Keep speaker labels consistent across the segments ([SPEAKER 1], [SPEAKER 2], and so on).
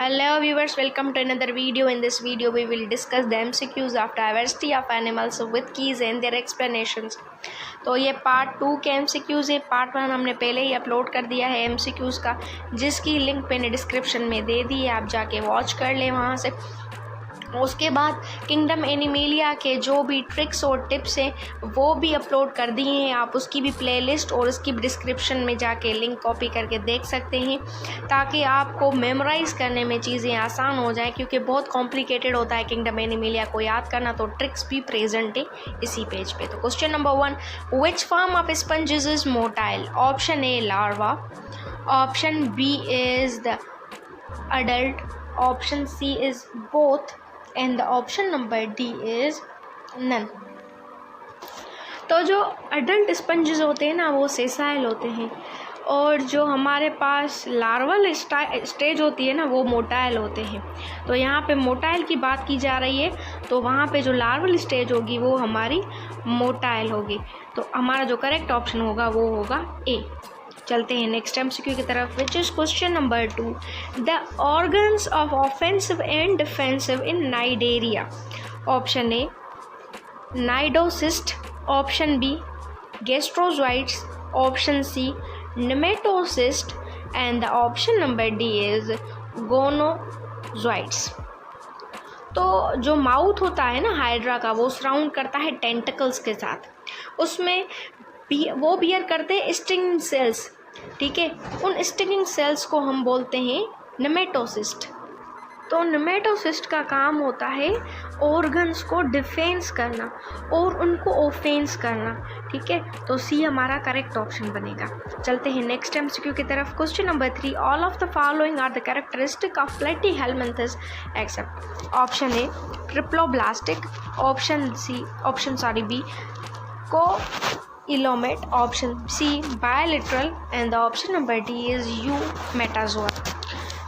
[SPEAKER 1] Hello viewers, welcome to another video. In this video we will discuss the MCQs of diversity of animals with keys and their explanations. तो ये part 2 के MCQs है। Part 1 हमने पहले ही upload कर दिया है MCQs का, जिसकी लिंक मैंने डिस्क्रिप्शन में दे दी है, आप जाके वॉच कर लें वहाँ से। उसके बाद किंगडम एनिमेलिया के जो भी ट्रिक्स और टिप्स हैं वो भी अपलोड कर दिए हैं, आप उसकी भी प्लेलिस्ट और उसकी भी डिस्क्रिप्शन में जाके लिंक कॉपी करके देख सकते हैं, ताकि आपको मेमोराइज़ करने में चीज़ें आसान हो जाए, क्योंकि बहुत कॉम्प्लिकेटेड होता है किंगडम एनिमेलिया को याद करना। तो ट्रिक्स भी प्रेजेंट है इसी पेज पे। तो question number 1, which form of sponges is motile? Option A larva, option B is the adult, option C is both and the option number D is none. तो जो अडल्ट स्पंजेस होते हैं ना वो सेसाइल होते हैं, और जो हमारे पास लार्वल स्टेज होती है ना वो मोटाइल होते हैं। तो यहाँ पे मोटाइल की बात की जा रही है, तो वहाँ पे जो लार्वल स्टेज होगी वो हमारी मोटाइल होगी। तो हमारा जो करेक्ट ऑप्शन होगा वो होगा ए। चलते हैं नेक्स्ट MCQ की तरफ, which is question number 2, the organs of offensive and defensive in Cnidaria. Option A cnidocyst, option B gastrozooids, option C nematocyst and the option number D is gonozooids. तो जो mouth होता है ना hydra का, वो surround करता है tentacles के साथ, उसमें वो बियर करते हैं स्टिंगिंग सेल्स। ठीक है, उन स्टिंगिंग सेल्स को हम बोलते हैं नेमेटोसिस्ट। तो नेमेटोसिस्ट का काम होता है ऑर्गन्स को डिफेंस करना और उनको ऑफेंस करना। ठीक है, तो सी हमारा करेक्ट ऑप्शन बनेगा। चलते हैं नेक्स्ट MCQ की तरफ, question number 3, all of the following are the characteristic of platyhelminthes except. Option A triploblastic, option B acoelomate, option C bilateral and the option number D is eumetazoa.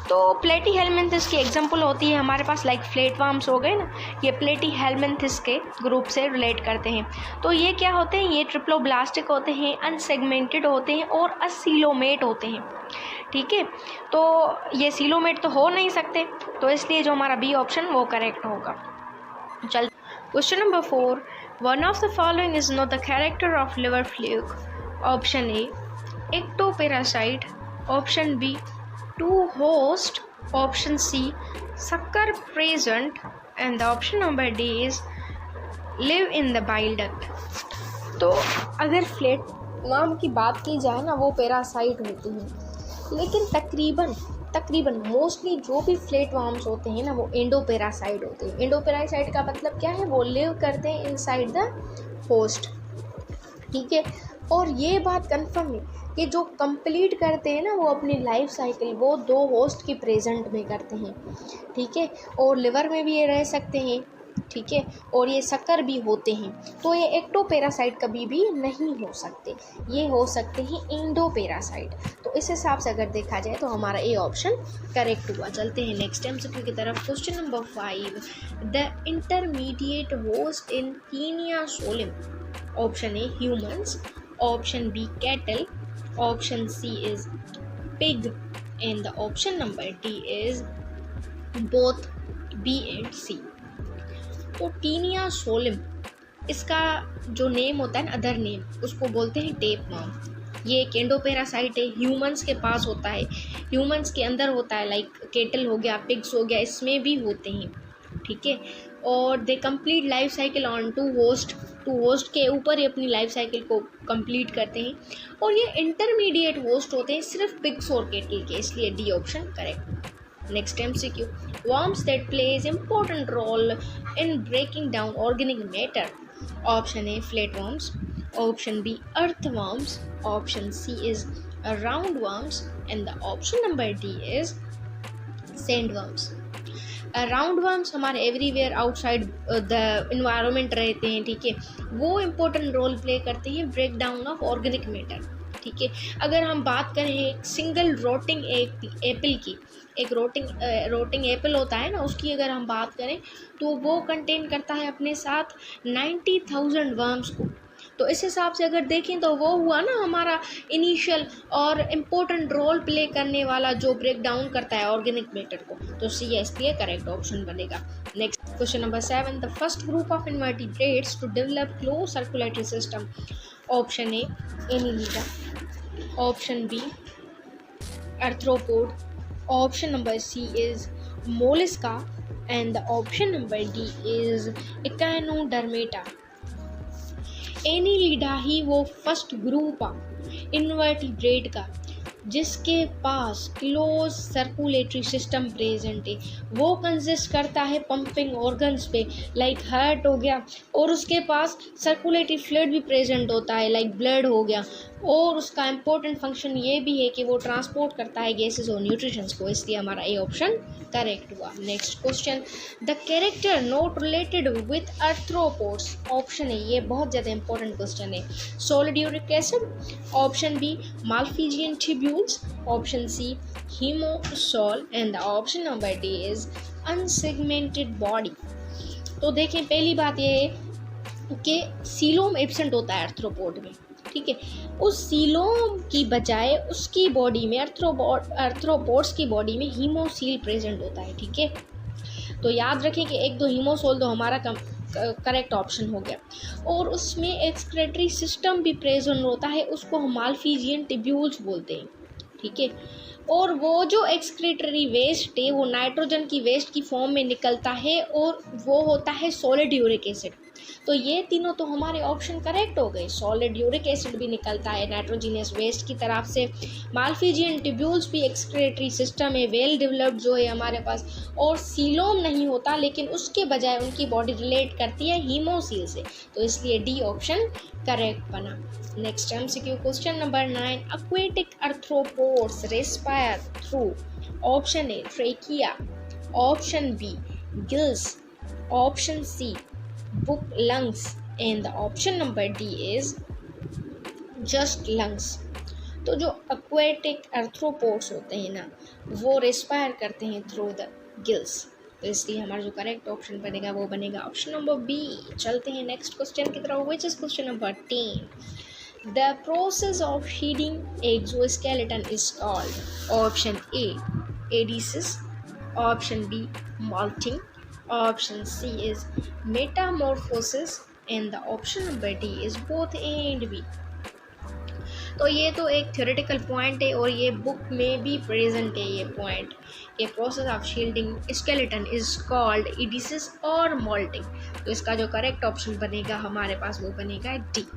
[SPEAKER 1] तो platyhelminthes की example होती है हमारे पास like flatworms हो गए ना, ये प्लेटीहेलमिन्थस के ग्रुप से रिलेट करते हैं। तो ये क्या होते हैं? ये ट्रिप्लोब्लास्टिक होते हैं, अनसेगमेंटेड होते हैं और असीलोमेट होते हैं। ठीक है, तो ये सीलोमेट तो हो नहीं सकते, तो इसलिए जो हमारा बी ऑप्शन वो करेक्ट होगा। चल question number 4, one of the following is not the character of liver fluke. Option A ectoparasite, option B two host, option C sucker present and the option number D is live in the bile duct. तो अगर फ्लेटवर्म की बात की जाए ना वो parasite होती हैं, लेकिन तकरीबन मोस्टली जो भी फ्लेटवर्म्स होते हैं ना वो एंडोपेरासाइट होते हैं। एंडोपेरासाइट का मतलब क्या है? वो लिव करते हैं इनसाइड द होस्ट। ठीक है, और ये बात कंफर्म है कि जो कंप्लीट करते हैं ना वो अपनी लाइफ साइकिल वो 2 होस्ट की प्रेजेंट में करते हैं। ठीक है, और लिवर में भी ये रह सकते हैं। ठीक है, और ये शक्कर भी होते हैं। तो ये एक्टोपेरासाइट कभी भी नहीं हो सकते, ये हो सकते हैं एंडोपेरासाइट। तो इस हिसाब से अगर देखा जाए तो हमारा ए ऑप्शन करेक्ट हुआ। चलते हैं नेक्स्ट MCQ की तरफ, question number 5, the intermediate host in taenia solium. Option A humans, option B cattle, option C is pig and the option number D is both B and C. तो taenia सोलिम, इसका जो name होता है ना, other name, उसको बोलते हैं tapeworm. ये एक एंडोपेरासाइट है, ह्यूमंस के पास होता है, ह्यूमंस के अंदर होता है, लाइक केटल हो गया, पिग्स हो गया, इसमें भी होते हैं। ठीक है, और they complete life cycle on two host के ऊपर ही अपनी लाइफ साइकिल को कंप्लीट करते हैं, और ये इंटरमीडिएट होस्ट होते हैं सिर्फ पिग्स और केटल के, इसलिए D option correct. Next MCQ, worms that plays important role in breaking down organic matter. Option A flatworms, option B earthworms, option C is roundworms and the option number D is sandworms. राउंडवर्म्स हमारे everywhere outside the environment रहते हैं। ठीक है, वो important role play करते हैं break down of organic matter. ठीक है, अगर हम बात करें एक सिंगल रोटिंग एप्पल की, एक रोटिंग एप्पल होता है ना, उसकी अगर हम बात करें तो वो कंटेन करता है अपने साथ 90,000 वर्म्स को। तो इस हिसाब से अगर देखें तो वो हुआ ना हमारा इनिशियल और इम्पोर्टेंट रोल प्ले करने वाला जो ब्रेक डाउन करता है ऑर्गेनिक मैटर को, तो सी इसलिए करेक्ट ऑप्शन बनेगा। Next question number 7, the first group of invertebrates to develop close circulatory system. Option A annelida, option B arthropod, option number C is mollusca, and the option number D is echinodermata। Annelida ही वो first group आ invertebrate का जिसके पास closed circulatory system present है। वो consist करता है पंपिंग ऑर्गन्स पे लाइक हार्ट हो गया, और उसके पास सर्कुलेटरी फ्लूइड भी प्रेजेंट होता है लाइक ब्लड हो गया, और उसका इम्पोर्टेंट फंक्शन ये भी है कि वो ट्रांसपोर्ट करता है गैसेस और न्यूट्रिशंस को, इसलिए हमारा ए ऑप्शन करेक्ट हुआ। Next question, the character not related with arthropods. Option है, ये बहुत ज़्यादा इंपॉर्टेंट क्वेश्चन है, solid uric acid, option B malpighian tubules, option C haemocoel, and the option number D is unsegmented body. तो देखें, पहली बात ये है कि सीलोम एब्सेंट होता है आर्थ्रोपोड में, ठीक है। उस सीलोम की बजाय उसकी बॉडी में आर्थ्रोपोड्स की बॉडी में हीमोसील प्रेजेंट होता है, ठीक है। तो याद रखें कि एक दो हीमोसोल तो हमारा करेक्ट ऑप्शन हो गया, और उसमें एक्सक्रेटरी सिस्टम भी प्रेजेंट होता है, उसको हम माल्फिजियन ट्यूब्यूल्स बोलते हैं, ठीक है। और वो जो एक्सक्रीटरी वेस्ट है वो नाइट्रोजन की वेस्ट की फॉर्म में निकलता है, और वो होता है सॉलिड यूरिक एसिड। तो ये तीनों तो हमारे ऑप्शन करेक्ट हो गए, सॉलिड यूरिक एसिड भी निकलता है नाइट्रोजिनस वेस्ट की तरफ से, माल्फिजियन ट्यूब्यूल्स भी एक्सक्रीटरी सिस्टम है वेल डेवलप्ड जो है हमारे पास, और सीलोम नहीं होता लेकिन उसके बजाय उनकी बॉडी रिलेट करती है हीमोसील से, तो इसलिए डी ऑप्शन करेक्ट बना। Next MCQ question number 9, aquatic arthropods respire through, option A trachea, option B gills, option C book lungs, and the option number D is just lungs. तो जो aquatic arthropods होते हैं ना, वो respire करते हैं through the gills, तो इसलिए हमारा जो करेक्ट ऑप्शन बनेगा वो बनेगा ऑप्शन नंबर बी। चलते हैं नेक्स्ट क्वेश्चन की तरफ, which is question number 10, the process of shedding exoskeleton is called, option A adhesis, option B molting, option C is metamorphosis, and the option number D is both A and B। तो ये तो एक theoretical point है और ये book में भी present है ये पॉइंट, कि process of shielding skeleton is called ecdysis और मोल्टिंग। तो इसका जो करेक्ट ऑप्शन बनेगा हमारे पास वो बनेगा डी।